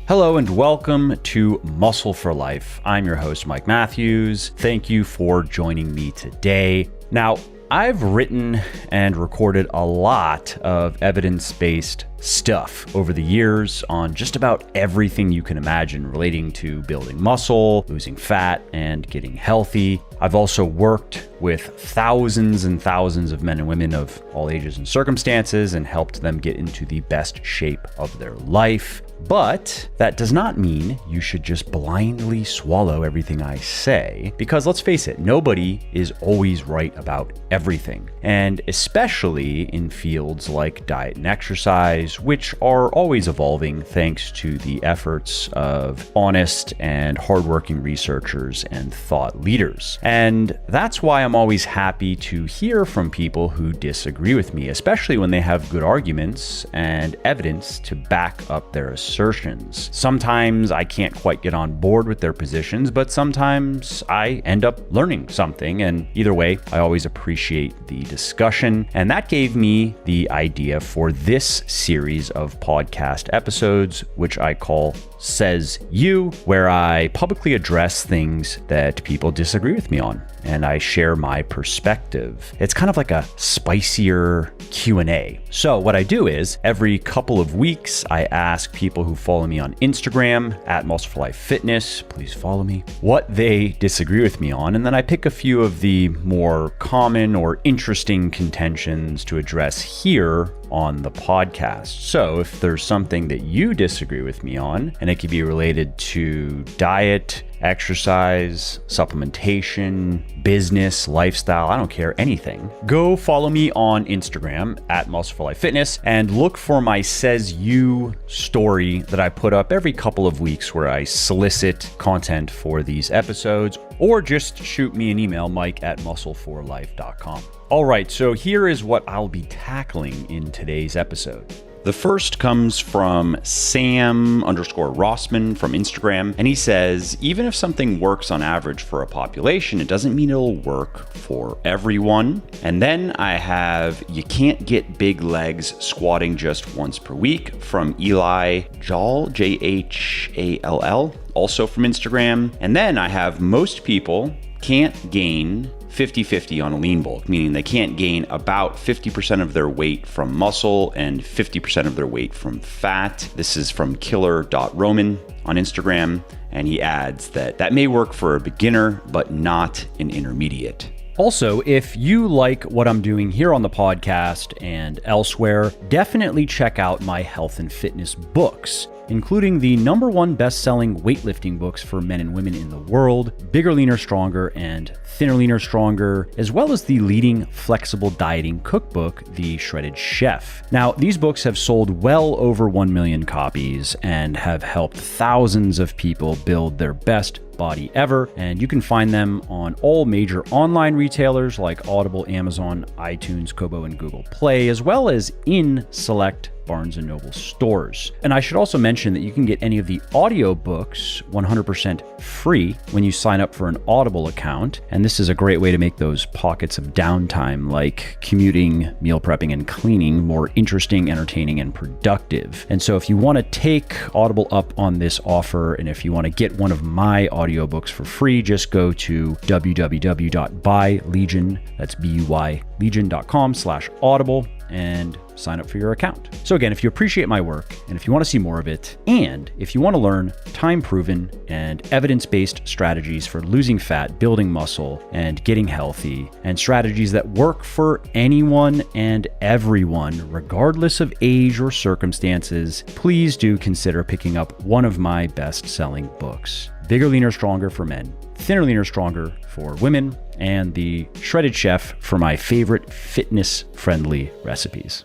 Hello and welcome to Muscle for Life. I'm your host, Mike Matthews. Thank you for joining me today. Now, I've written and recorded a lot of evidence-based stuff over the years on just about everything you can imagine relating to building muscle, losing fat, and getting healthy. I've also worked with thousands and thousands of men and women of all ages and circumstances and helped them get into the best shape of their life. But that does not mean you should just blindly swallow everything I say, because let's face it, nobody is always right about everything. And especially in fields like diet and exercise, which are always evolving thanks to the efforts of honest and hardworking researchers and thought leaders. And that's why I'm always happy to hear from people who disagree with me, especially when they have good arguments and evidence to back up their assertions. Sometimes I can't quite get on board with their positions, but sometimes I end up learning something. And either way, I always appreciate the discussion. And that gave me the idea for this series of podcast episodes, which I call Says You, where I publicly address things that people disagree with me on, and I share my perspective. It's kind of like a spicier Q&A. So what I do is every couple of weeks, I ask people who follow me on Instagram at Muscle for Life Fitness, please follow me, what they disagree with me on. And then I pick a few of the more common or interesting contentions to address here on the podcast. So if there's something that you disagree with me on, and it could be related to diet, exercise, supplementation, business, lifestyle, I don't care, anything, go follow me on Instagram at Muscle for Life Fitness and look for my Says You story that I put up every couple of weeks where I solicit content for these episodes, or just shoot me an email, mike@muscleforlife.com. All right, so here is what I'll be tackling in today's episode. The first comes from Sam_Rossman from Instagram, and he says, even if something works on average for a population, it doesn't mean it'll work for everyone. And then I have, you can't get big legs squatting just once per week from Eli Jall, Jhall, also from Instagram. And then I have, most people can't gain 50-50 on a lean bulk, meaning they can't gain about 50% of their weight from muscle and 50% of their weight from fat. This is from killer.roman on Instagram. And he adds that may work for a beginner, but not an intermediate. Also, if you like what I'm doing here on the podcast and elsewhere, definitely check out my health and fitness books, including the #1 best-selling weightlifting books for men and women in the world, Bigger, Leaner, Stronger, and Thinner, Leaner, Stronger, as well as the leading flexible dieting cookbook, The Shredded Chef. Now, these books have sold well over 1 million copies and have helped thousands of people build their best body ever, and you can find them on all major online retailers like Audible, Amazon, iTunes, Kobo, and Google Play, as well as in select Barnes & Noble stores. And I should also mention that you can get any of the audiobooks 100% free when you sign up for an Audible account. And this is a great way to make those pockets of downtime like commuting, meal prepping, and cleaning more interesting, entertaining, and productive. And so if you want to take Audible up on this offer, and if you want to get one of my audiobooks for free, just go to www.buylegion, that's B-U-Y, legion.com/audible, and sign up for your account. So again, if you appreciate my work and if you want to see more of it, and if you want to learn time-proven and evidence-based strategies for losing fat, building muscle, and getting healthy, and strategies that work for anyone and everyone, regardless of age or circumstances, please do consider picking up one of my best-selling books, Bigger, Leaner, Stronger for men, Thinner, Leaner, Stronger for women, and The Shredded Chef for my favorite fitness-friendly recipes.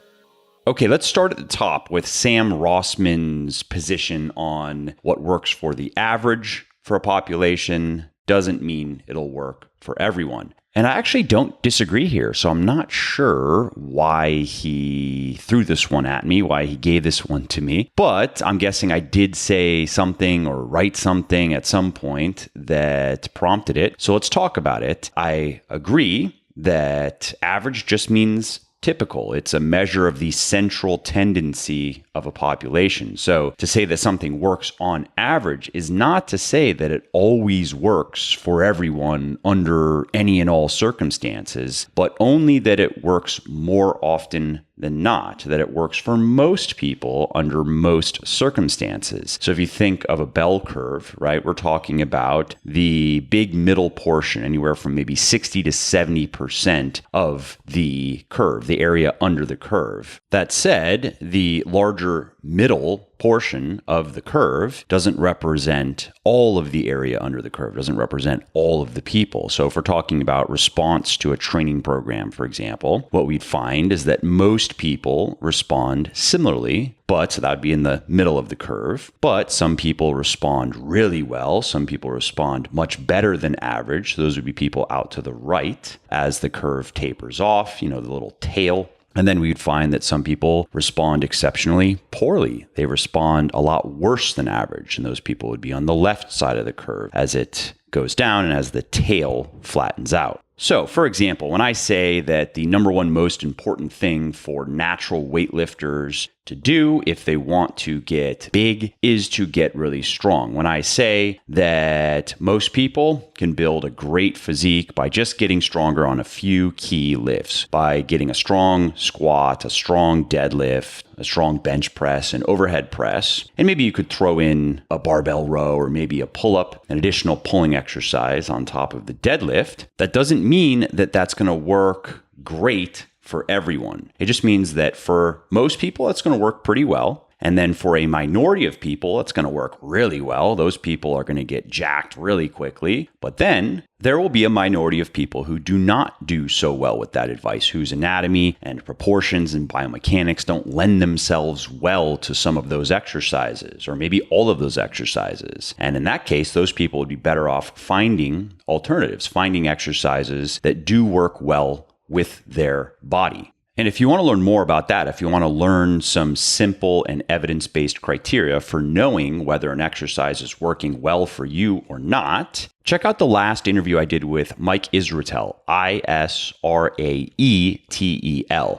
Okay, let's start at the top with Sam Rossman's position on what works for the average for a population doesn't mean it'll work for everyone. And I actually don't disagree here, so I'm not sure why he threw this one at me, why he gave this one to me. But I'm guessing I did say something or write something at some point that prompted it. So let's talk about it. I agree that average just means typical. It's a measure of the central tendency of a population. So to say that something works on average is not to say that it always works for everyone under any and all circumstances, but only that it works more often than not, that it works for most people under most circumstances. So if you think of a bell curve, right, we're talking about the big middle portion, anywhere from maybe 60 to 70% of the curve, the area under the curve. That said, the larger middle portion of the curve doesn't represent all of the area under the curve, doesn't represent all of the people. So if we're talking about response to a training program, for example, what we'd find is that most people respond similarly, but so that would be in the middle of the curve. But some people respond really well. Some people respond much better than average. So those would be people out to the right as the curve tapers off, the little tail. And then we'd find that some people respond exceptionally poorly. They respond a lot worse than average. And those people would be on the left side of the curve as it goes down and as the tail flattens out. So, for example, when I say that the number one most important thing for natural weightlifters to do if they want to get big is to get really strong. When I say that most people can build a great physique by just getting stronger on a few key lifts, by getting a strong squat, a strong deadlift, a strong bench press, an overhead press, and maybe you could throw in a barbell row or maybe a pull-up, an additional pulling exercise on top of the deadlift. That doesn't mean that that's going to work great for everyone. It just means that for most people, it's going to work pretty well. And then for a minority of people, it's going to work really well. Those people are going to get jacked really quickly. But then there will be a minority of people who do not do so well with that advice, whose anatomy and proportions and biomechanics don't lend themselves well to some of those exercises, or maybe all of those exercises. And in that case, those people would be better off finding alternatives, finding exercises that do work well with their body. And if you want to learn more about that, if you want to learn some simple and evidence-based criteria for knowing whether an exercise is working well for you or not, check out the last interview I did with Mike Israetel, Israetel.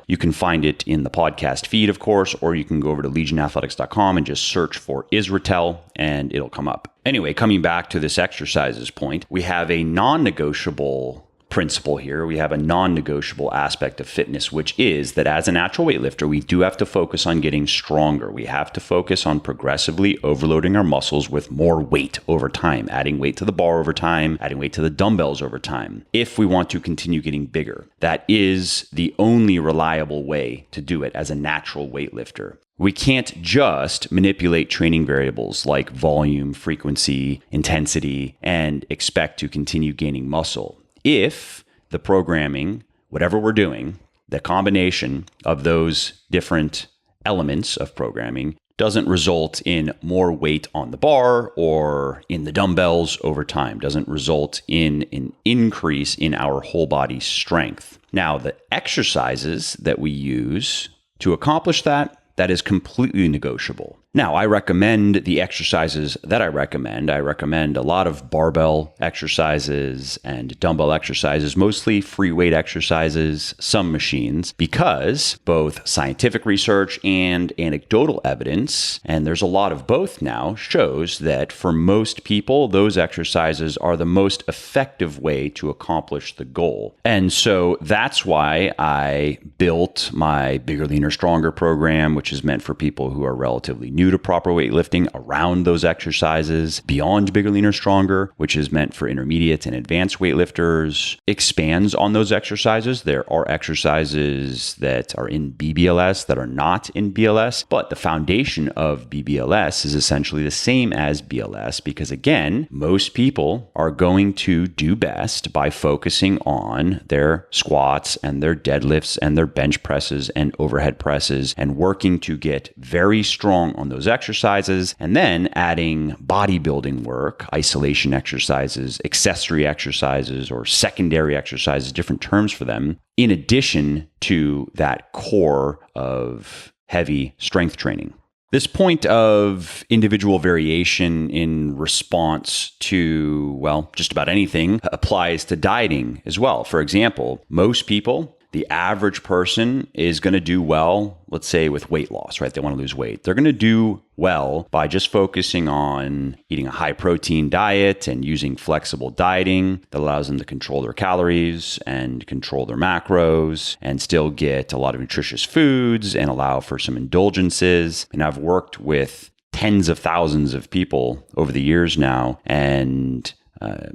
You can find it in the podcast feed, of course, or you can go over to legionathletics.com and just search for Israetel and it'll come up. Anyway, coming back to this exercises point, we have a non-negotiable principle here. We have a non-negotiable aspect of fitness, which is that as a natural weightlifter, we do have to focus on getting stronger. We have to focus on progressively overloading our muscles with more weight over time, adding weight to the bar over time, adding weight to the dumbbells over time, if we want to continue getting bigger. That is the only reliable way to do it as a natural weightlifter. We can't just manipulate training variables like volume, frequency, intensity, and expect to continue gaining muscle. If the programming, whatever we're doing, the combination of those different elements of programming doesn't result in more weight on the bar or in the dumbbells over time, doesn't result in an increase in our whole body strength. Now, the exercises that we use to accomplish that is completely negotiable. Now, I recommend the exercises that I recommend. I recommend a lot of barbell exercises and dumbbell exercises, mostly free weight exercises, some machines, because both scientific research and anecdotal evidence, and there's a lot of both now, shows that for most people, those exercises are the most effective way to accomplish the goal. And so that's why I built my Bigger, Leaner, Stronger program, which is meant for people who are relatively new to proper weightlifting, around those exercises. Beyond Bigger, Leaner, Stronger, which is meant for intermediate and advanced weightlifters, expands on those exercises. There are exercises that are in BBLS that are not in BLS, but the foundation of BBLS is essentially the same as BLS because, again, most people are going to do best by focusing on their squats and their deadlifts and their bench presses and overhead presses and working to get very strong on those exercises, and then adding bodybuilding work, isolation exercises, accessory exercises, or secondary exercises, different terms for them, in addition to that core of heavy strength training. This point of individual variation in response to, well, just about anything applies to dieting as well. For example, most people the average person is going to do well, let's say with weight loss, right? They want to lose weight. They're going to do well by just focusing on eating a high protein diet and using flexible dieting that allows them to control their calories and control their macros and still get a lot of nutritious foods and allow for some indulgences. And I've worked with tens of thousands of people over the years now and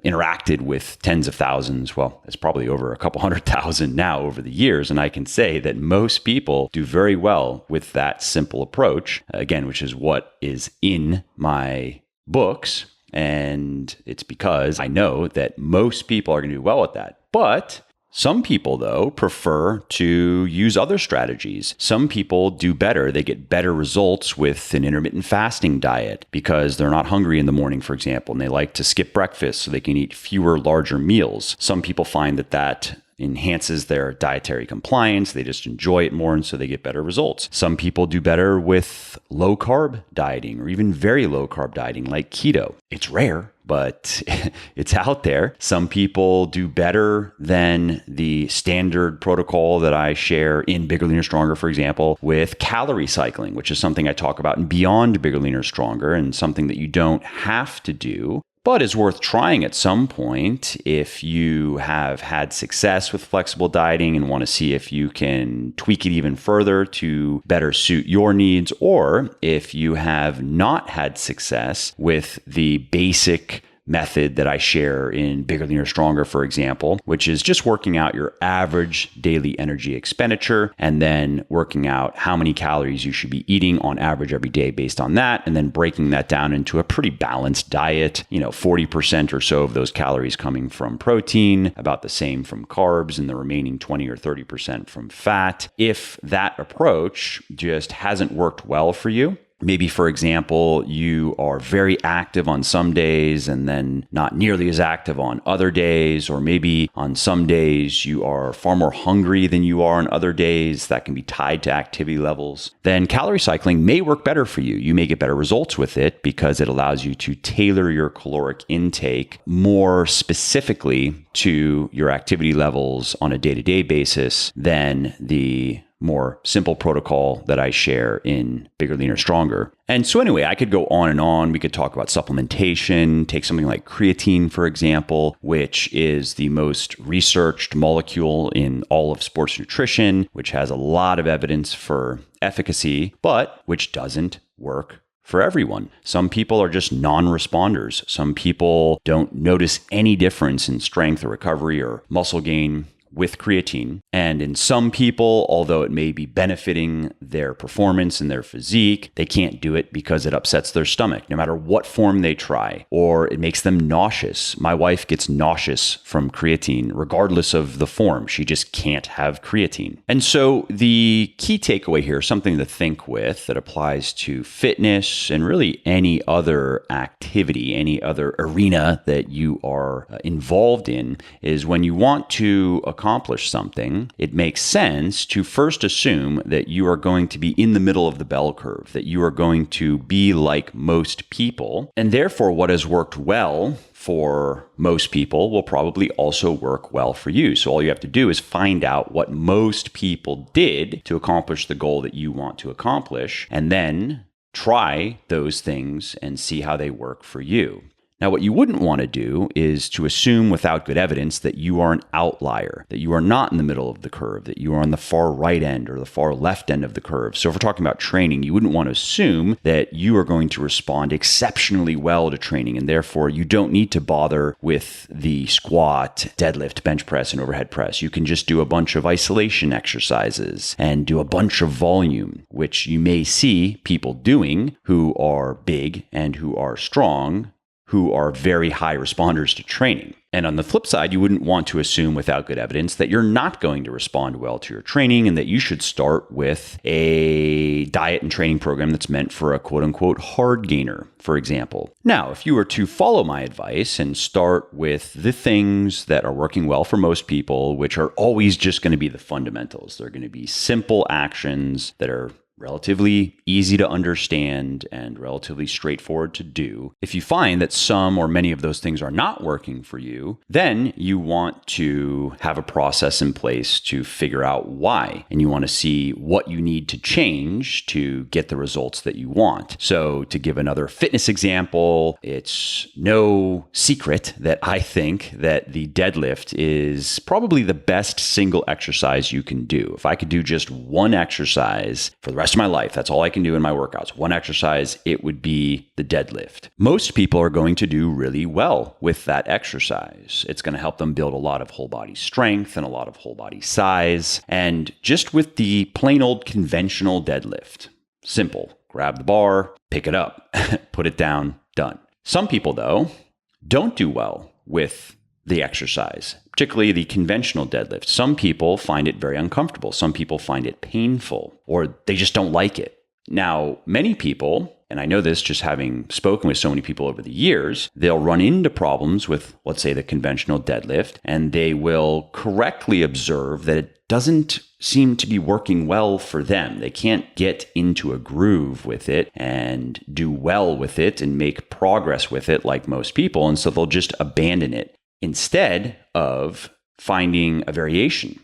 interacted with tens of thousands. Well, it's probably over a couple 100,000 now over the years. And I can say that most people do very well with that simple approach, again, which is what is in my books. And it's because I know that most people are going to do well with that. But some people, though, prefer to use other strategies. Some people do better. They get better results with an intermittent fasting diet because they're not hungry in the morning, for example, and they like to skip breakfast so they can eat fewer, larger meals. Some people find that enhances their dietary compliance. They just enjoy it more, and so they get better results. Some people do better with low carb dieting or even very low carb dieting like keto. It's rare, but it's out there. Some people do better than the standard protocol that I share in Bigger, Leaner, Stronger, for example, with calorie cycling, which is something I talk about in Beyond Bigger, Leaner, Stronger, and something that you don't have to do, but is worth trying at some point if you have had success with flexible dieting and want to see if you can tweak it even further to better suit your needs, or if you have not had success with the basic method that I share in Bigger, Leaner, Stronger, for example, which is just working out your average daily energy expenditure and then working out how many calories you should be eating on average every day based on that, and then breaking that down into a pretty balanced diet, 40% or so of those calories coming from protein, about the same from carbs, and the remaining 20 or 30% from fat. If that approach just hasn't worked well for you, maybe, for example, you are very active on some days and then not nearly as active on other days, or maybe on some days you are far more hungry than you are on other days. That can be tied to activity levels. Then calorie cycling may work better for you. You may get better results with it because it allows you to tailor your caloric intake more specifically to your activity levels on a day-to-day basis than the more simple protocol that I share in Bigger, Leaner, Stronger. And so anyway, I could go on and on. We could talk about supplementation, take something like creatine, for example, which is the most researched molecule in all of sports nutrition, which has a lot of evidence for efficacy, but which doesn't work for everyone. Some people are just non-responders. Some people don't notice any difference in strength or recovery or muscle gain with creatine. And in some people, although it may be benefiting their performance and their physique, they can't do it because it upsets their stomach, no matter what form they try, or it makes them nauseous. My wife gets nauseous from creatine, regardless of the form. She just can't have creatine. And so the key takeaway here, something to think with that applies to fitness and really any other activity, any other arena that you are involved in, is when you want to accomplish something, it makes sense to first assume that you are going to be in the middle of the bell curve, that you are going to be like most people, and therefore what has worked well for most people will probably also work well for you. So all you have to do is find out what most people did to accomplish the goal that you want to accomplish, and then try those things and see how they work for you. Now, what you wouldn't want to do is to assume without good evidence that you are an outlier, that you are not in the middle of the curve, that you are on the far right end or the far left end of the curve. So if we're talking about training, you wouldn't want to assume that you are going to respond exceptionally well to training, and therefore you don't need to bother with the squat, deadlift, bench press, and overhead press. You can just do a bunch of isolation exercises and do a bunch of volume, which you may see people doing who are big and who are strong, who are very high responders to training. And on the flip side, you wouldn't want to assume without good evidence that you're not going to respond well to your training and that you should start with a diet and training program that's meant for a quote unquote hard gainer, for example. Now, if you were to follow my advice and start with the things that are working well for most people, which are always just going to be the fundamentals, they're going to be simple actions that are relatively easy to understand and relatively straightforward to do. If you find that some or many of those things are not working for you, then you want to have a process in place to figure out why. And you want to see what you need to change to get the results that you want. So to give another fitness example, it's no secret that I think that the deadlift is probably the best single exercise you can do. If I could do just one exercise for the rest of my life, that's all I can do in my workouts, one exercise, it would be the deadlift. Most people are going to do really well with that exercise. It's going to help them build a lot of whole body strength and a lot of whole body size. And just with the plain old conventional deadlift, simple, grab the bar, pick it up, put it down, done. Some people, though, don't do well with the exercise, particularly the conventional deadlift. Some people find it very uncomfortable. Some people find it painful, or they just don't like it. Now, many people, and I know this just having spoken with so many people over the years, they'll run into problems with, let's say, the conventional deadlift, and they will correctly observe that it doesn't seem to be working well for them. They can't get into a groove with it and do well with it and make progress with it like most people, and so they'll just abandon it instead of finding a variation,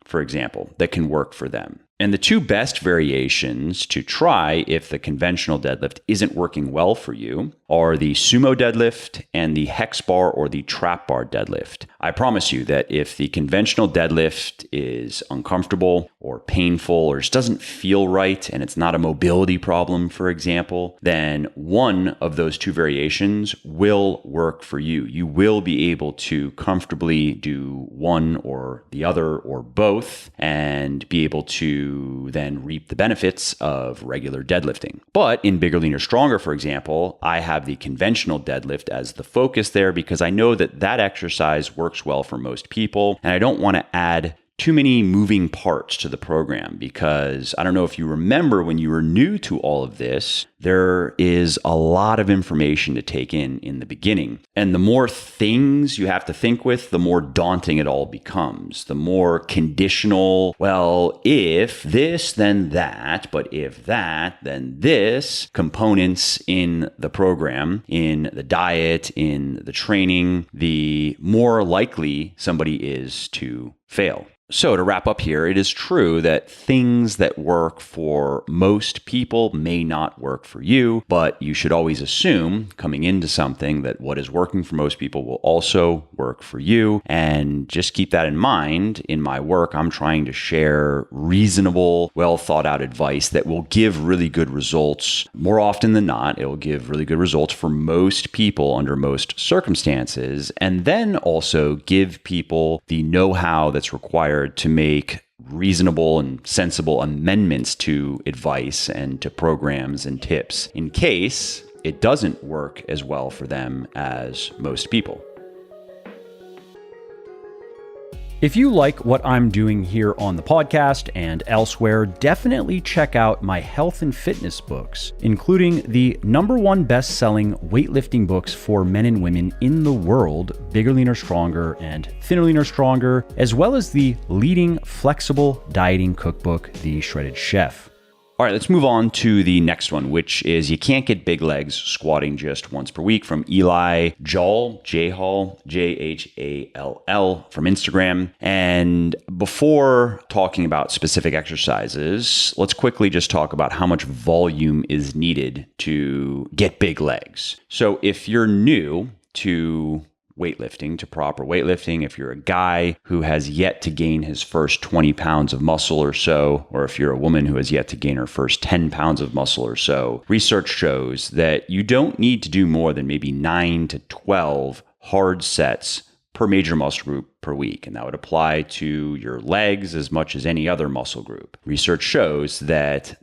for example, that can work for them. And the two best variations to try if the conventional deadlift isn't working well for you are the sumo deadlift and the hex bar or the trap bar deadlift. I promise you that if the conventional deadlift is uncomfortable or painful or just doesn't feel right and it's not a mobility problem, for example, then one of those two variations will work for you. You will be able to comfortably do one or the other or both and be able to then reap the benefits of regular deadlifting. But in Bigger, Leaner, Stronger, for example, I have the conventional deadlift as the focus there because I know that that exercise works well for most people, and I don't want to add too many moving parts to the program because I don't know if you remember when you were new to all of this, there is a lot of information to take in the beginning. And the more things you have to think with, the more daunting it all becomes. The more conditional, well, if this, then that, but if that, then this components in the program, in the diet, in the training, the more likely somebody is to fail. So to wrap up here, it is true that things that work for most people may not work for you, but you should always assume coming into something that what is working for most people will also work for you. And just keep that in mind. In my work, I'm trying to share reasonable, well thought out advice that will give really good results. More often than not, it will give really good results for most people under most circumstances, and then also give people the know-how that's required to make reasonable and sensible amendments to advice and to programs and tips in case it doesn't work as well for them as most people. If you like what I'm doing here on the podcast and elsewhere, definitely check out my health and fitness books, including the #1 best-selling weightlifting books for men and women in the world, Bigger, Leaner, Stronger, and Thinner, Leaner, Stronger, as well as the leading flexible dieting cookbook, The Shredded Chef. All right, let's move on to the next one, which is You Can't Get Big Legs Squatting Just Once Per Week from Eli Jhall, J-Hall, Jhall from Instagram. And before talking about specific exercises, let's quickly just talk about how much volume is needed to get big legs. So if you're new to weightlifting, to proper weightlifting, if you're a guy who has yet to gain his first 20 pounds of muscle or so, or if you're a woman who has yet to gain her first 10 pounds of muscle or so, research shows that you don't need to do more than maybe 9 to 12 hard sets per major muscle group per week. And that would apply to your legs as much as any other muscle group. Research shows that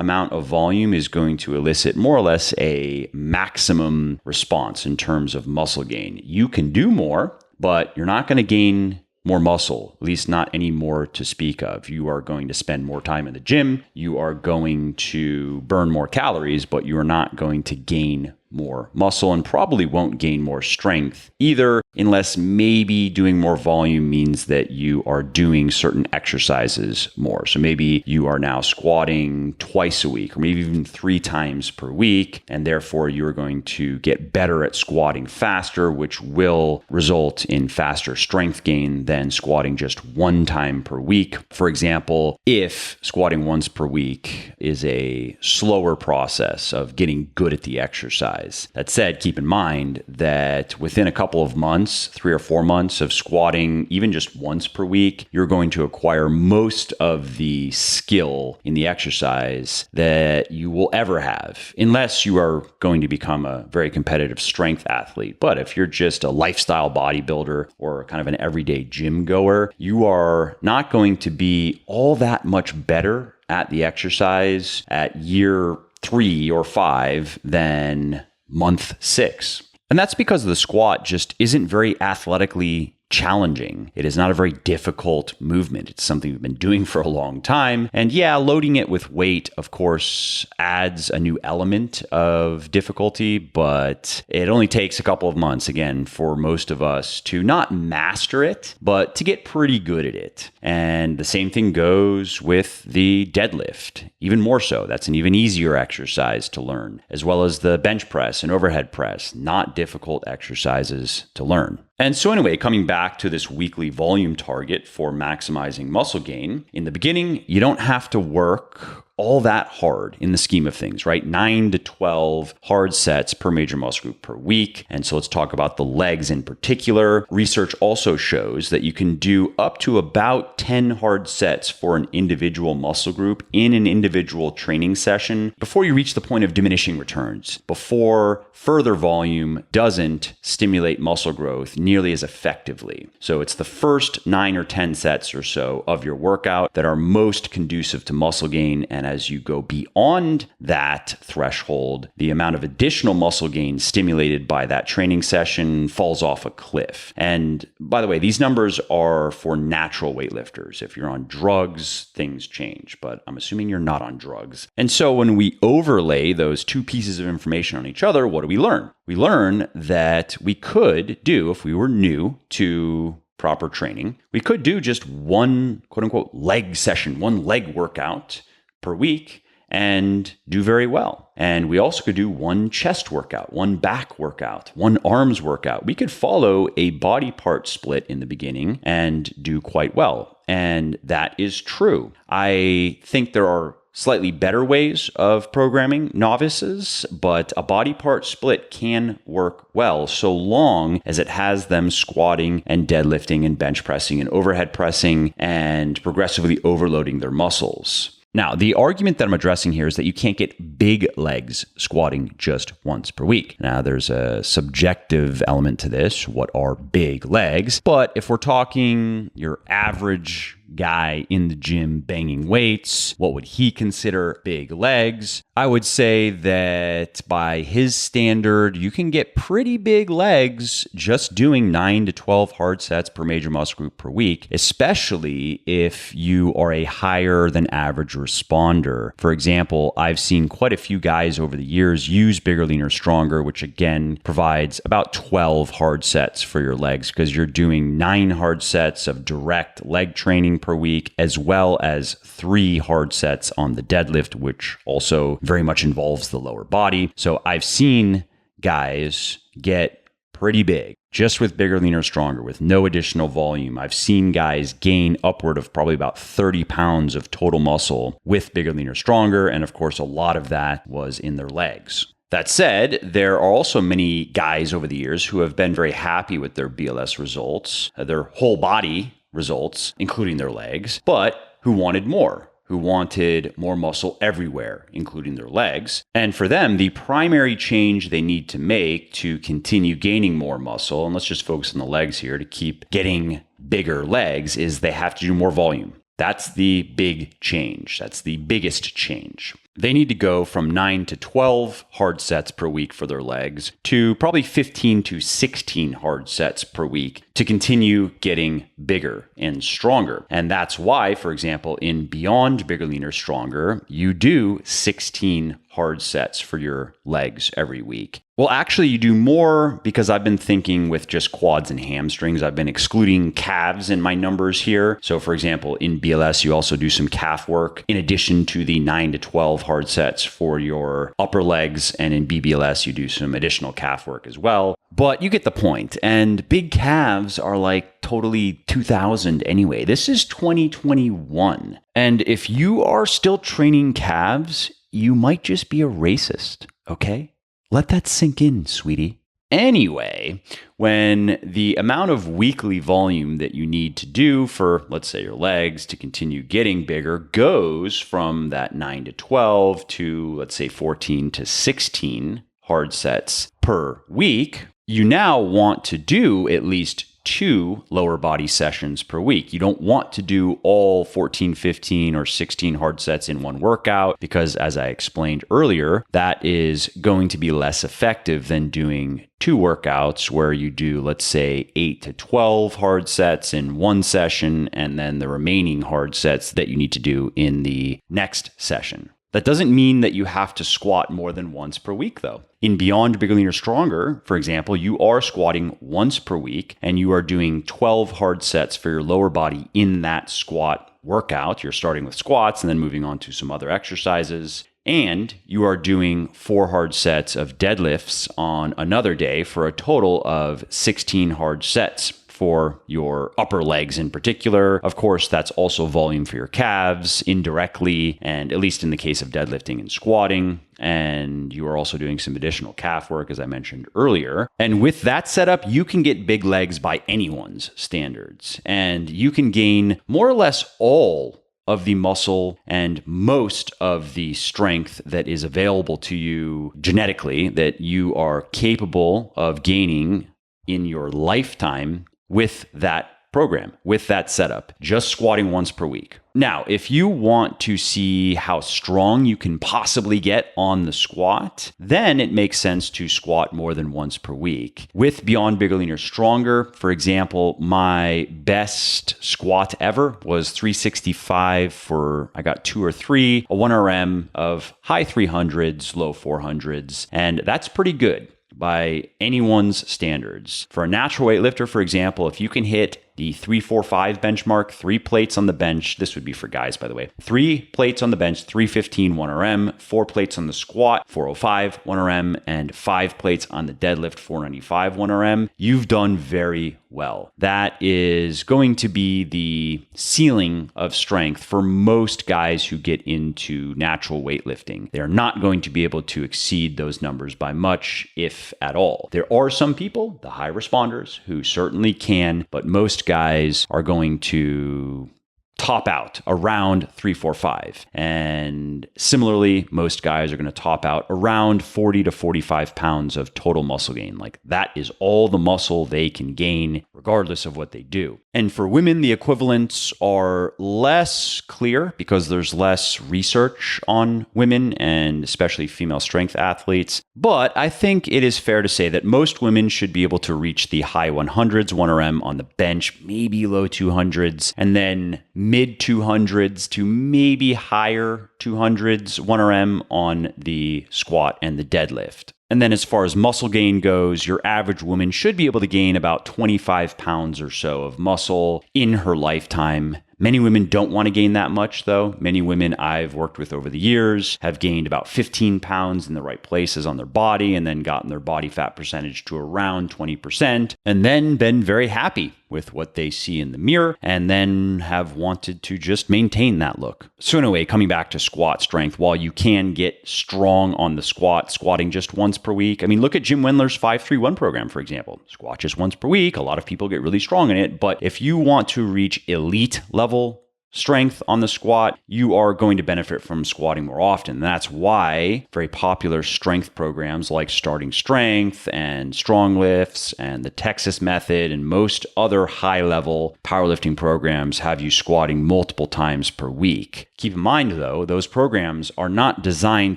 amount of volume is going to elicit more or less a maximum response in terms of muscle gain. You can do more, but you're not going to gain more muscle, at least not any more to speak of. You are going to spend more time in the gym. You are going to burn more calories, but you are not going to gain more muscle and probably won't gain more strength either, unless maybe doing more volume means that you are doing certain exercises more. So maybe you are now squatting twice a week or maybe even 3 times per week, and therefore you're going to get better at squatting faster, which will result in faster strength gain than squatting just 1 time per week. For example, if squatting once per week is a slower process of getting good at the exercise. That said, keep in mind that within a couple of months, 3 or 4 months of squatting, even just once per week, you're going to acquire most of the skill in the exercise that you will ever have, unless you are going to become a very competitive strength athlete. But if you're just a lifestyle bodybuilder or kind of an everyday gym goer, you are not going to be all that much better at the exercise at year 3 or 5 than month 6. And that's because the squat just isn't very athletically challenging. It is not a very difficult movement. It's something we've been doing for a long time. And yeah, loading it with weight, of course, adds a new element of difficulty, but it only takes a couple of months, again, for most of us to not master it, but to get pretty good at it. And the same thing goes with the deadlift, even more so. That's an even easier exercise to learn, as well as the bench press and overhead press, not difficult exercises to learn. And so anyway, coming back to this weekly volume target for maximizing muscle gain, in the beginning, you don't have to work all that hard in the scheme of things, right? 9 to 12 hard sets per major muscle group per week. And so let's talk about the legs in particular. Research also shows that you can do up to about 10 hard sets for an individual muscle group in an individual training session before you reach the point of diminishing returns, before further volume doesn't stimulate muscle growth nearly as effectively. So it's the first 9 or 10 sets or so of your workout that are most conducive to muscle gain. And as you go beyond that threshold, the amount of additional muscle gain stimulated by that training session falls off a cliff. And by the way, these numbers are for natural weightlifters. If you're on drugs, things change, but I'm assuming you're not on drugs. And so when we overlay those 2 pieces of information on each other, what do we learn? We learn that we could do, if we were new to proper training, we could do just one quote unquote leg session, one leg workout per week and do very well. And we also could do one chest workout, one back workout, one arms workout. We could follow a body part split in the beginning and do quite well. And that is true. I think there are slightly better ways of programming novices, but a body part split can work well so long as it has them squatting and deadlifting and bench pressing and overhead pressing and progressively overloading their muscles. Now, the argument that I'm addressing here is that you can't get big legs squatting just once per week. Now, there's a subjective element to this. What are big legs? But if we're talking your average guy in the gym banging weights, what would he consider big legs? I would say that by his standard, you can get pretty big legs just doing 9 to 12 hard sets per major muscle group per week, especially if you are a higher than average responder. For example, I've seen quite a few guys over the years use Bigger, Leaner, Stronger, which again provides about 12 hard sets for your legs because you're doing 9 hard sets of direct leg training per week, as well as 3 hard sets on the deadlift, which also very much involves the lower body. So I've seen guys get pretty big just with Bigger, Leaner, Stronger with no additional volume. I've seen guys gain upward of probably about 30 pounds of total muscle with Bigger, Leaner, Stronger. And of course, a lot of that was in their legs. That said, there are also many guys over the years who have been very happy with their BLS results, their whole body results, including their legs, but who wanted more, who wanted more muscle everywhere, including their legs. And for them, the primary change they need to make to continue gaining more muscle, and let's just focus on the legs here to keep getting bigger legs, is they have to do more volume. That's the big change. That's the biggest change. They need to go from 9 to 12 hard sets per week for their legs to probably 15 to 16 hard sets per week to continue getting bigger and stronger. And that's why, for example, in Beyond Bigger, Leaner, Stronger, you do 16 hard sets for your legs every week. Well, actually, you do more because I've been thinking with just quads and hamstrings. I've been excluding calves in my numbers here. So, for example, in BLS, you also do some calf work in addition to the 9 to 12 hard sets for your upper legs. And in BBLS, you do some additional calf work as well. But you get the point. And big calves are like totally 2000 anyway. This is 2021. And if you are still training calves, you might just be a racist, okay? Let that sink in, sweetie. Anyway, when the amount of weekly volume that you need to do for, let's say, your legs to continue getting bigger goes from that 9 to 12 to, let's say, 14 to 16 hard sets per week, you now want to do at least 2 lower body sessions per week. You don't want to do all 14, 15, or 16 hard sets in one workout because, as I explained earlier, that is going to be less effective than doing 2 workouts where you do, let's say, 8 to 12 hard sets in one session and then the remaining hard sets that you need to do in the next session. That doesn't mean that you have to squat more than once per week, though. In Beyond Bigger, Leaner, Stronger, for example, you are squatting once per week and you are doing 12 hard sets for your lower body in that squat workout. You're starting with squats and then moving on to some other exercises. And you are doing 4 hard sets of deadlifts on another day for a total of 16 hard sets for your upper legs in particular. Of course, that's also volume for your calves indirectly, and at least in the case of deadlifting and squatting. And you are also doing some additional calf work, as I mentioned earlier. And with that setup, you can get big legs by anyone's standards. And you can gain more or less all of the muscle and most of the strength that is available to you genetically that you are capable of gaining in your lifetime with that program, with that setup, just squatting once per week. Now, if you want to see how strong you can possibly get on the squat, then it makes sense to squat more than once per week. With Beyond Bigger, Leaner, Stronger, for example, my best squat ever was 365 for, I got 2 or 3, a 1RM of high 300s, low 400s, and that's pretty good by anyone's standards. For a natural weightlifter, for example, if you can hit the 3-4-5 benchmark, 3 plates on the bench. This would be for guys, by the way. 3 plates on the bench, 315 1RM, 4 plates on the squat, 405 1RM, and 5 plates on the deadlift, 495 1RM. You've done very well. That is going to be the ceiling of strength for most guys who get into natural weightlifting. They're not going to be able to exceed those numbers by much, if at all. There are some people, the high responders, who certainly can, but most guys are going to top out around 345. And similarly, most guys are going to top out around 40 to 45 pounds of total muscle gain. Like that is all the muscle they can gain regardless of what they do. And for women, the equivalents are less clear because there's less research on women and especially female strength athletes. But I think it is fair to say that most women should be able to reach the high 100s, 1RM on the bench, maybe low 200s, and then mid 200s to maybe higher 200s, 1RM on the squat and the deadlift. And then as far as muscle gain goes, your average woman should be able to gain about 25 pounds or so of muscle in her lifetime. Many women don't want to gain that much, though. Many women I've worked with over the years have gained about 15 pounds in the right places on their body and then gotten their body fat percentage to around 20% and then been very happy with what they see in the mirror and then have wanted to just maintain that look. So anyway, coming back to squat strength, while you can get strong on the squat, squatting just once per week. I mean, look at Jim Wendler's 5-3-1 program, for example. Squat just once per week. A lot of people get really strong in it. But if you want to reach elite level strength on the squat, you are going to benefit from squatting more often. That's why very popular strength programs like Starting Strength and Strong Lifts and the Texas Method and most other high-level powerlifting programs have you squatting multiple times per week. Keep in mind, though, those programs are not designed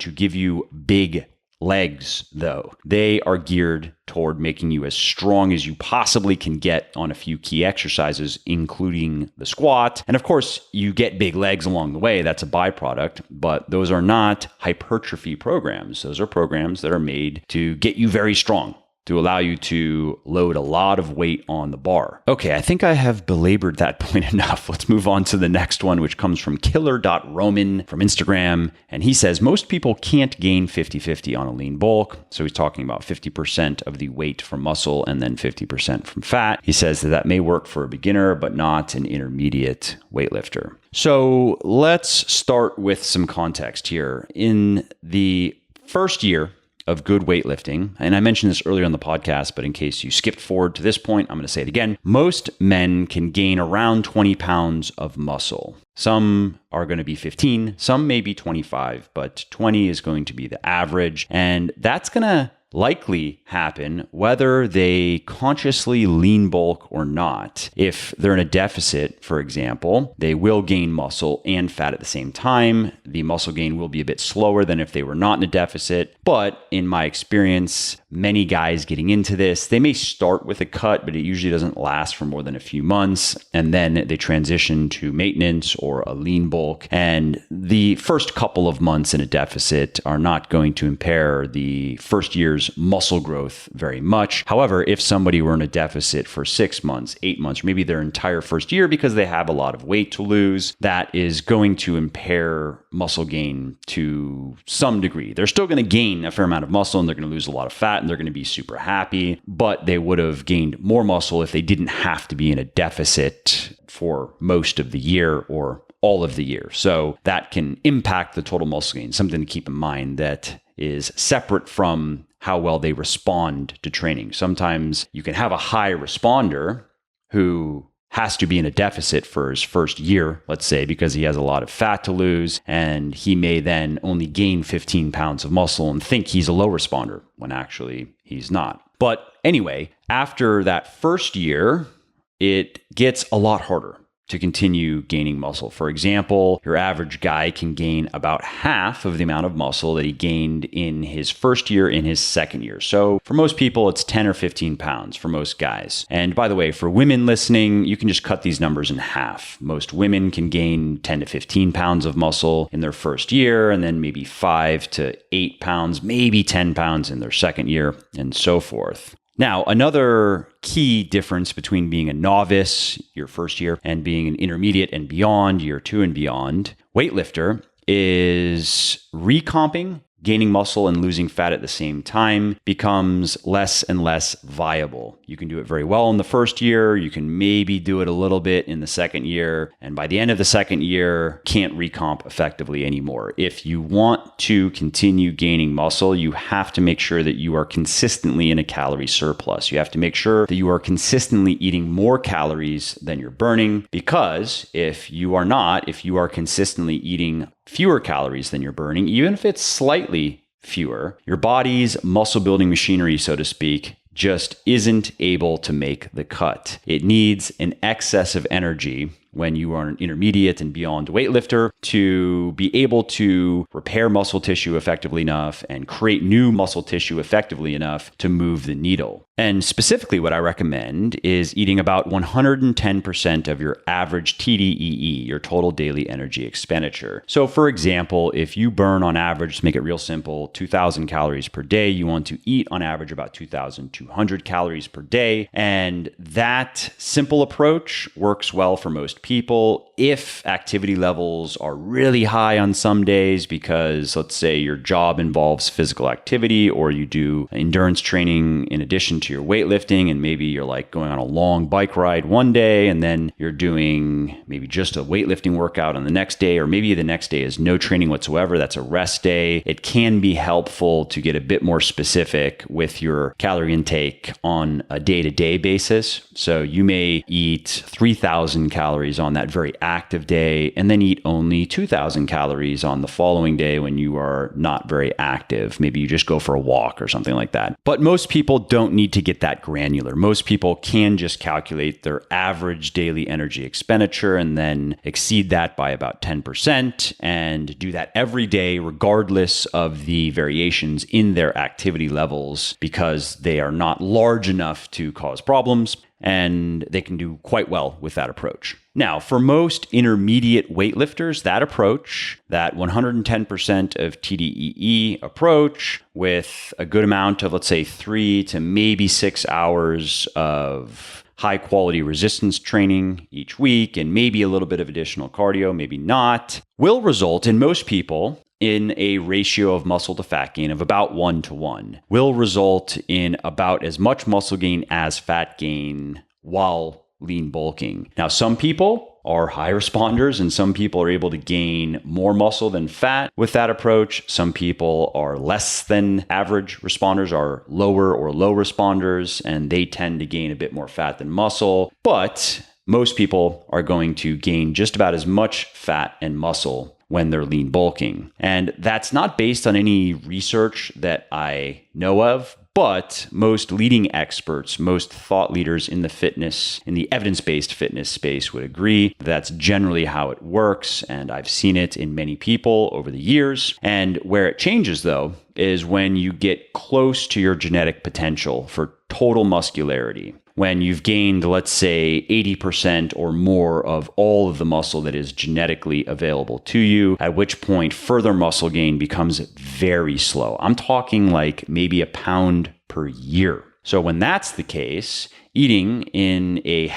to give you big legs, though. They are geared toward making you as strong as you possibly can get on a few key exercises, including the squat. And of course, you get big legs along the way. That's a byproduct, but those are not hypertrophy programs. Those are programs that are made to get you very strong, to allow you to load a lot of weight on the bar. Okay, I think I have belabored that point enough. Let's move on to the next one, which comes from killer.roman from Instagram. And he says, most people can't gain 50-50 on a lean bulk. So he's talking about 50% of the weight from muscle and then 50% from fat. He says that may work for a beginner, but not an intermediate weightlifter. So let's start with some context here. In the first year of good weightlifting, and I mentioned this earlier on the podcast, but in case you skipped forward to this point, I'm going to say it again. Most men can gain around 20 pounds of muscle. Some are going to be 15, some may be 25, but 20 is going to be the average. And that's going to likely happen whether they consciously lean bulk or not. If they're in a deficit, for example, they will gain muscle and fat at the same time. The muscle gain will be a bit slower than if they were not in a deficit. But in my experience, many guys getting into this, they may start with a cut, but it usually doesn't last for more than a few months. And then they transition to maintenance or a lean bulk. And the first couple of months in a deficit are not going to impair the first year's muscle growth very much. However, if somebody were in a deficit for 6 months, 8 months, maybe their entire first year because they have a lot of weight to lose, that is going to impair muscle gain to some degree. They're still going to gain a fair amount of muscle and they're going to lose a lot of fat and they're going to be super happy, but they would have gained more muscle if they didn't have to be in a deficit for most of the year or all of the year. So that can impact the total muscle gain. Something to keep in mind that is separate from how well they respond to training. Sometimes you can have a high responder who has to be in a deficit for his first year, let's say, because he has a lot of fat to lose, and he may then only gain 15 pounds of muscle and think he's a low responder when actually he's not. But anyway, after that first year, it gets a lot harder to continue gaining muscle. For example, your average guy can gain about half of the amount of muscle that he gained in his first year in his second year. So for most people, it's 10 or 15 pounds for most guys. And by the way, for women listening, you can just cut these numbers in half. Most women can gain 10 to 15 pounds of muscle in their first year, and then maybe 5 to 8 pounds, maybe 10 pounds in their second year, and so forth. Now, another key difference between being a novice, your first year, and being an intermediate and beyond, year 2 and beyond, weightlifter is recomping. Gaining muscle and losing fat at the same time becomes less and less viable. You can do it very well in the first year. You can maybe do it a little bit in the second year. And by the end of the second year, can't recomp effectively anymore. If you want to continue gaining muscle, you have to make sure that you are consistently in a calorie surplus. You have to make sure that you are consistently eating more calories than you're burning, because if you are consistently eating fewer calories than you're burning, even if it's slightly fewer, your body's muscle building machinery, so to speak, just isn't able to make the cut. It needs an excess of energy when you are an intermediate and beyond weightlifter to be able to repair muscle tissue effectively enough and create new muscle tissue effectively enough to move the needle. And specifically, what I recommend is eating about 110% of your average TDEE, your total daily energy expenditure. So for example, if you burn on average, to make it real simple, 2,000 calories per day, you want to eat on average about 2,200 calories per day. And that simple approach works well for most people. If activity levels are really high on some days because, let's say, your job involves physical activity, or you do endurance training in addition to your weightlifting, and maybe you're like going on a long bike ride one day and then you're doing maybe just a weightlifting workout on the next day, or maybe the next day is no training whatsoever, that's a rest day, it can be helpful to get a bit more specific with your calorie intake on a day-to-day basis. So you may eat 3,000 calories calories on that very active day, and then eat only 2,000 calories on the following day when you are not very active. Maybe you just go for a walk or something like that. But most people don't need to get that granular. Most people can just calculate their average daily energy expenditure and then exceed that by about 10% and do that every day, regardless of the variations in their activity levels, because they are not large enough to cause problems, and they can do quite well with that approach. Now, for most intermediate weightlifters, that approach, that 110% of TDEE approach with a good amount of, let's say, 3 to maybe 6 hours of high quality resistance training each week, and maybe a little bit of additional cardio, maybe not, will result in most people in a ratio of muscle to fat gain of about 1-to-1, will result in about as much muscle gain as fat gain while lean bulking. Now, some people are high responders and some people are able to gain more muscle than fat with that approach. Some people are less than average responders, are lower or low responders, and they tend to gain a bit more fat than muscle. But most people are going to gain just about as much fat and muscle when they're lean bulking. And that's not based on any research that I know of, but most leading experts, most thought leaders in the evidence-based fitness space would agree that's generally how it works. And I've seen it in many people over the years. And where it changes, though, is when you get close to your genetic potential for total muscularity. When you've gained, let's say, 80% or more of all of the muscle that is genetically available to you, at which point further muscle gain becomes very slow. I'm talking like maybe a pound per year. So when that's the case, eating in a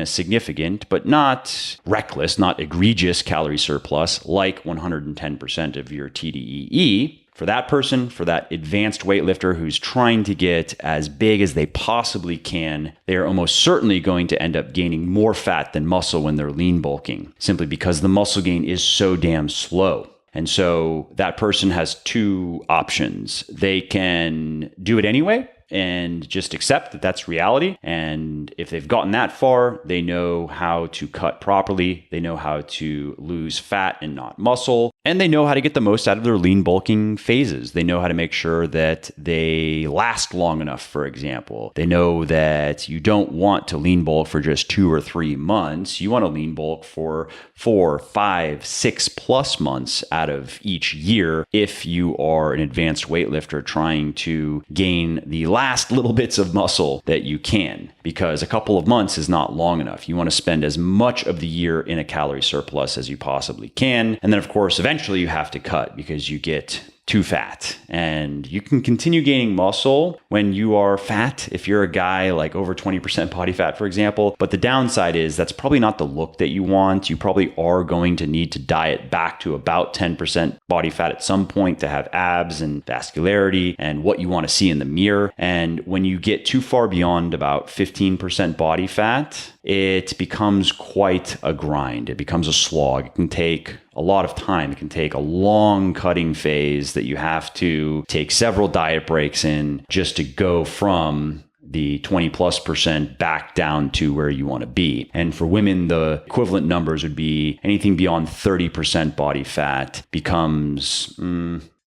significant, but not reckless, not egregious calorie surplus, like 110% of your TDEE, for that person, for that advanced weightlifter who's trying to get as big as they possibly can, they are almost certainly going to end up gaining more fat than muscle when they're lean bulking, simply because the muscle gain is so damn slow. And so that person has two options. They can do it anyway and just accept that that's reality. And if they've gotten that far, they know how to cut properly. They know how to lose fat and not muscle. And they know how to get the most out of their lean bulking phases. They know how to make sure that they last long enough, for example. They know that you don't want to lean bulk for just 2 or 3 months. You want to lean bulk for 4, 5, 6+ months out of each year if you are an advanced weightlifter trying to gain the last little bits of muscle that you can, because a couple of months is not long enough. You want to spend as much of the year in a calorie surplus as you possibly can. And then, of course, eventually you have to cut because you get too fat. And you can continue gaining muscle when you are fat, if you're a guy like over 20% body fat, for example. But the downside is that's probably not the look that you want. You probably are going to need to diet back to about 10% body fat at some point to have abs and vascularity and what you want to see in the mirror. And when you get too far beyond about 15% body fat, it becomes quite a grind. It becomes a slog. It can take a lot of time. It can take a long cutting phase that you have to take several diet breaks in just to go from the 20+% back down to where you want to be. And for women, the equivalent numbers would be anything beyond 30% body fat becomes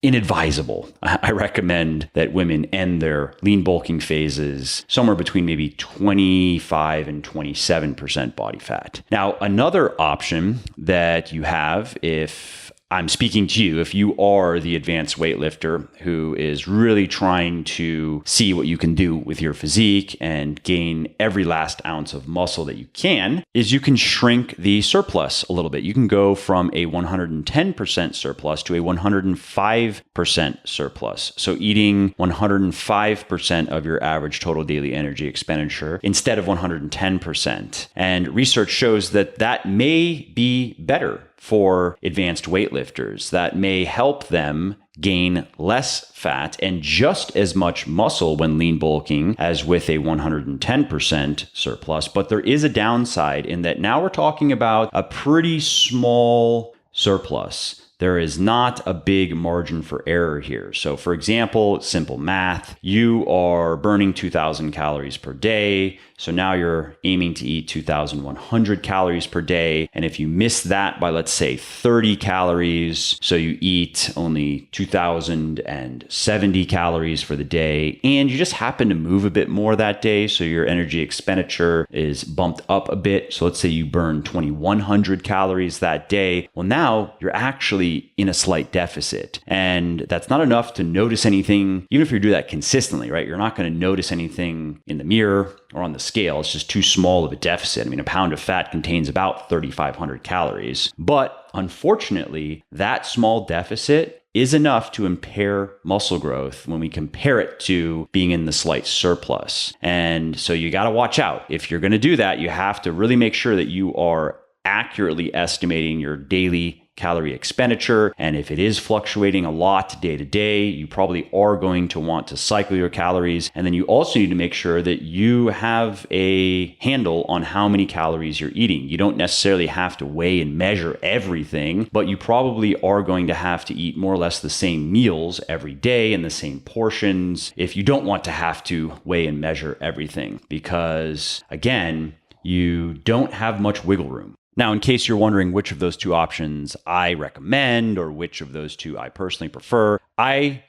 inadvisable. I recommend that women end their lean bulking phases somewhere between maybe 25 and 27% body fat. Now, another option that you have, if I'm speaking to you, if you are the advanced weightlifter who is really trying to see what you can do with your physique and gain every last ounce of muscle that you can, is you can shrink the surplus a little bit. You can go from a 110% surplus to a 105% surplus. So eating 105% of your average total daily energy expenditure instead of 110%. And research shows that that may be better for advanced weightlifters. That may help them gain less fat and just as much muscle when lean bulking as with a 110% surplus. But there is a downside in that now we're talking about a pretty small surplus there is not a big margin for error here. So for example, simple math, you are burning 2,000 calories per day. So now you're aiming to eat 2,100 calories per day. And if you miss that by, let's say, 30 calories, so you eat only 2,070 calories for the day, and you just happen to move a bit more that day, so your energy expenditure is bumped up a bit. So let's say you burn 2,100 calories that day. Well, now you're actually in a slight deficit. And that's not enough to notice anything, even if you do that consistently, right? You're not going to notice anything in the mirror or on the scale. It's just too small of a deficit. I mean, a pound of fat contains about 3,500 calories. But unfortunately, that small deficit is enough to impair muscle growth when we compare it to being in the slight surplus. And so you got to watch out. If you're going to do that, you have to really make sure that you are accurately estimating your daily calorie expenditure. And if it is fluctuating a lot day to day, you probably are going to want to cycle your calories. And then you also need to make sure that you have a handle on how many calories you're eating. You don't necessarily have to weigh and measure everything, but you probably are going to have to eat more or less the same meals every day in the same portions if you don't want to have to weigh and measure everything, because again, you don't have much wiggle room. Now, in case you're wondering which of those two options I recommend or which of those two I personally prefer,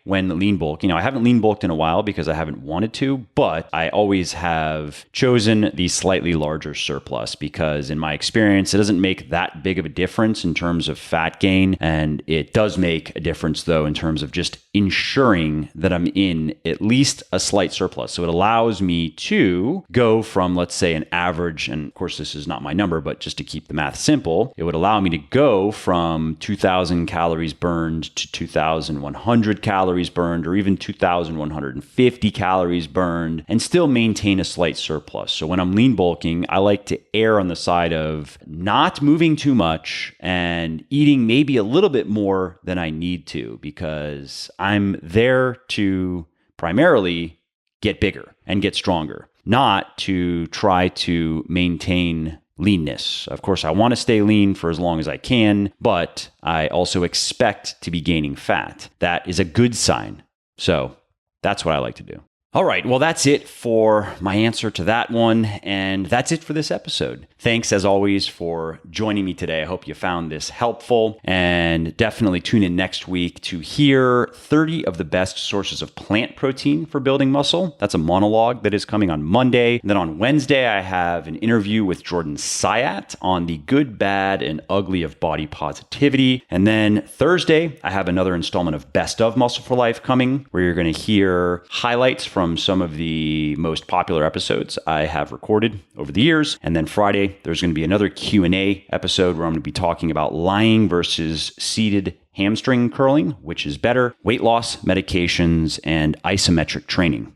when lean bulking, I haven't lean bulked in a while because I haven't wanted to, but I always have chosen the slightly larger surplus because in my experience, it doesn't make that big of a difference in terms of fat gain. And it does make a difference though, in terms of just ensuring that I'm in at least a slight surplus. So it allows me to go from, let's say, an average, and of course, this is not my number, but just to keep the math simple, it would allow me to go from 2,000 calories burned to 2,100 calories burned, or even 2,150 calories burned, and still maintain a slight surplus. So when I'm lean bulking, I like to err on the side of not moving too much and eating maybe a little bit more than I need to, because I'm there to primarily get bigger and get stronger, not to try to maintain leanness. Of course, I want to stay lean for as long as I can, but I also expect to be gaining fat. That is a good sign. So that's what I like to do. All right, well, that's it for my answer to that one, and that's it for this episode. Thanks, as always, for joining me today. I hope you found this helpful, and definitely tune in next week to hear 30 of the best sources of plant protein for building muscle. That's a monologue that is coming on Monday. And then on Wednesday, I have an interview with Jordan Sayat on the good, bad, and ugly of body positivity. And then Thursday, I have another installment of Best of Muscle for Life coming, where you're going to hear highlights from some of the most popular episodes I have recorded over the years. And then Friday, there's going to be another Q&A episode where I'm going to be talking about lying versus seated hamstring curling, which is better, weight loss, medications, and isometric training.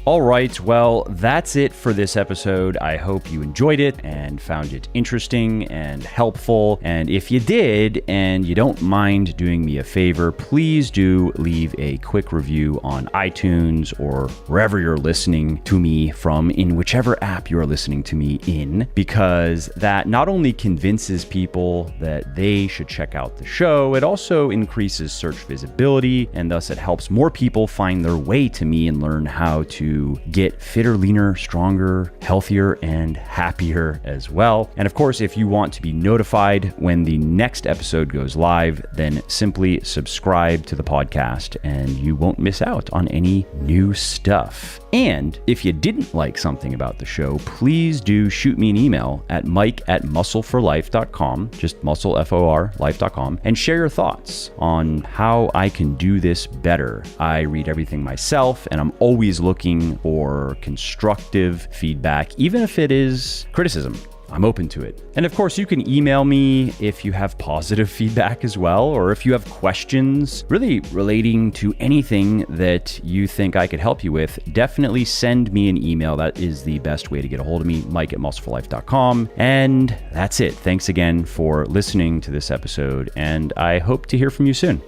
All right, well, that's it for this episode. I hope you enjoyed it and found it interesting and helpful. And if you did, and you don't mind doing me a favor, please do leave a quick review on iTunes or wherever you're listening to me from, in whichever app you're listening to me in, because that not only convinces people that they should check out the show, it also increases search visibility, and thus it helps more people find their way to me and learn how to get fitter, leaner, stronger, healthier, and happier as well. And of course, if you want to be notified when the next episode goes live, then simply subscribe to the podcast and you won't miss out on any new stuff. And if you didn't like something about the show, please do shoot me an email at mike@muscleforlife.com, just muscle, F-O-R, life.com, and share your thoughts on how I can do this better. I read everything myself, and I'm always looking for constructive feedback, even if it is criticism. I'm open to it. And of course, you can email me if you have positive feedback as well, or if you have questions really relating to anything that you think I could help you with, definitely send me an email. That is the best way to get a hold of me, mike@muscleforlife.com. And that's it. Thanks again for listening to this episode, and I hope to hear from you soon.